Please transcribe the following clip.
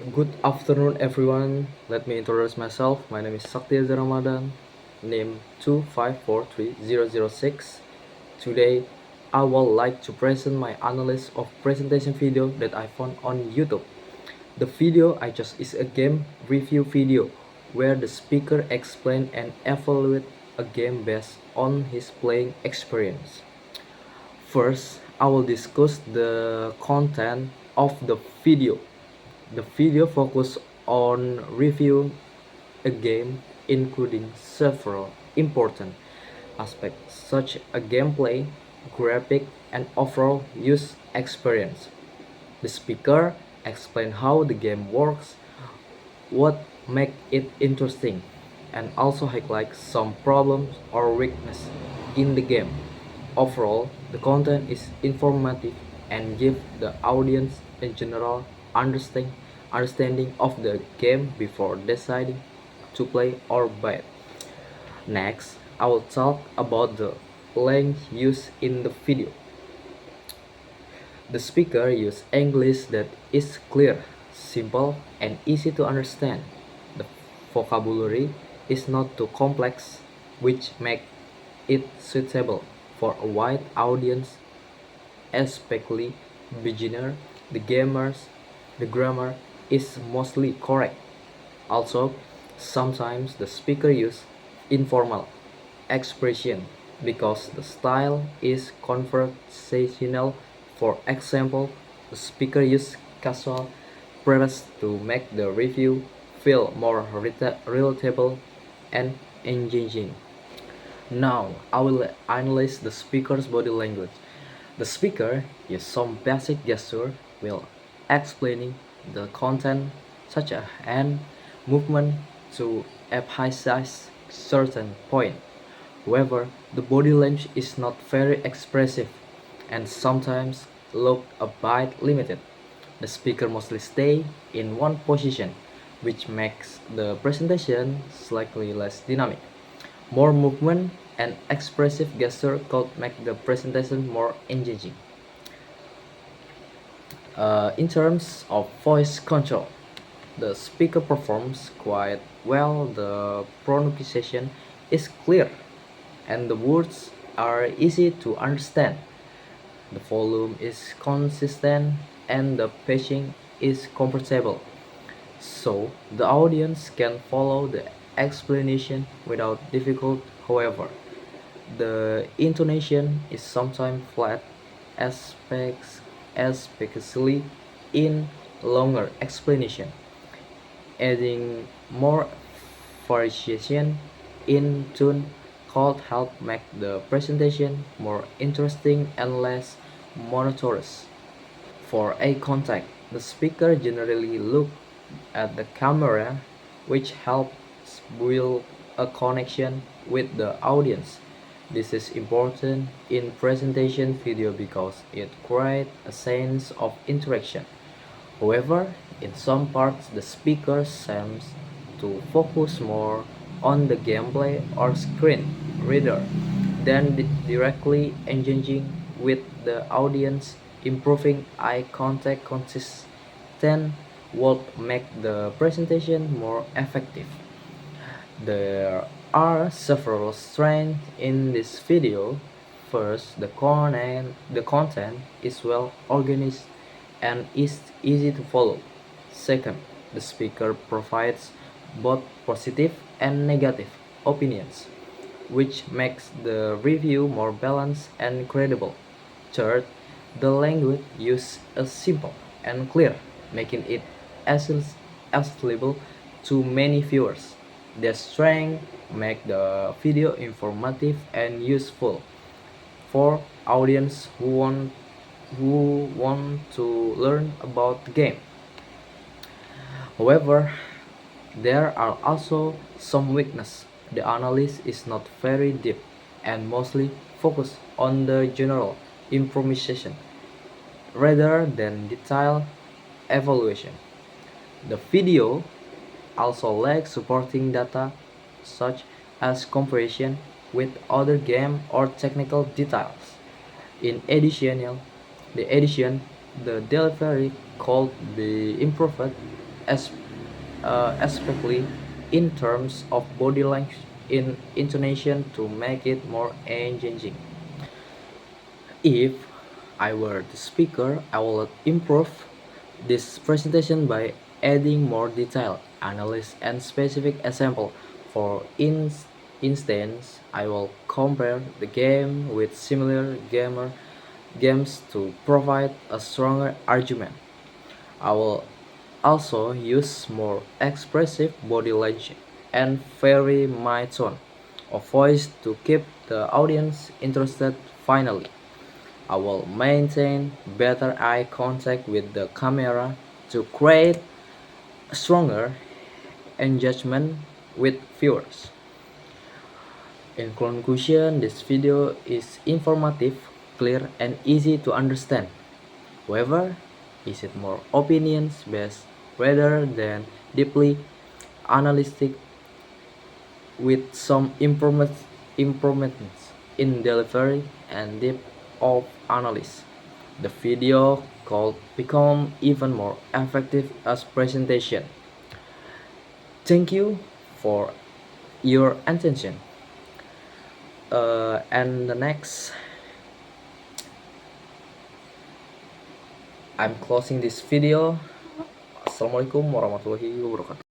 Good afternoon, everyone. Let me introduce myself. My name is Sakti Azhar Ramadan, name 2543006. Today, I would like to present my analysis of presentation video that I found on YouTube. The video I chose is a game review video where the speaker explain and evaluate a game based on his playing experience. First, I will discuss the content of the video. The video focus on review a game including several important aspects such as gameplay, graphic, and overall use experience. The speaker explain how the game works, what make it interesting, and also highlight some problems or weakness in the game. Overall, the content is informative and give the audience a general understanding of the game before deciding to play or buy it. Next, I will talk about the language used in the video. The speaker used English that is clear, simple, and easy to understand. The vocabulary is not too complex, which makes it suitable for a wide audience, especially beginner. The gamers, the grammar is mostly correct. Also, sometimes the speaker use informal expression because the style is conversational. For example, the speaker use casual preface to make the review feel more relatable and engaging. Now, I will analyze the speaker's body language. The speaker uses some basic gesture while explaining the content such as hand movement to emphasize certain point. However, the body language is not very expressive and sometimes look a bit limited. The speaker mostly stay in one position, which makes the presentation slightly less dynamic. More movement and expressive gesture could make the presentation more engaging. In terms of voice control, the speaker performs quite well. The pronunciation is clear and the words are easy to understand. The volume is consistent and the pacing is comfortable, so the audience can follow the explanation without difficulty. However, the intonation is sometimes flat, especially in longer explanation. Adding more variation in tune could help make the presentation more interesting and less monotonous. For eye contact, the speaker generally looks at the camera, which helps build a connection with the audience. This is important in presentation video because it creates a sense of interaction. However, in some parts the speaker seems to focus more on the gameplay or screen reader than directly engaging with the audience. Improving eye contact consistent would make the presentation more effective. There are several strengths in this video. First, the content is well organized and is easy to follow. Second, the speaker provides both positive and negative opinions, which makes the review more balanced and credible. Third, the language used is simple and clear, making it accessible to many viewers. Their strength make the video informative and useful for audience who want to learn about the game. However, there are also some weaknesses. The analysis is not very deep and mostly focused on the general information rather than detailed evaluation. The video also lacks supporting data such as comparison with other game or technical details. In addition, the delivery could be improved as especially in terms of body language in intonation to make it more engaging. If I were the speaker, I will improve this presentation by adding more detail, analysis, and specific example. For instance, I will compare the game with similar games to provide a stronger argument. I will also use more expressive body language and vary my tone of voice to keep the audience interested. Finally, I will maintain better eye contact with the camera to create stronger engagement with viewers. In conclusion, this video is informative, clear, and easy to understand. However, is it more opinions based rather than deeply analytic with some improvements in delivery and depth of analysis. The video could become even more effective as presentation. Thank you for your attention. And the next, I'm closing this video. Assalamualaikum warahmatullahi wabarakatuh.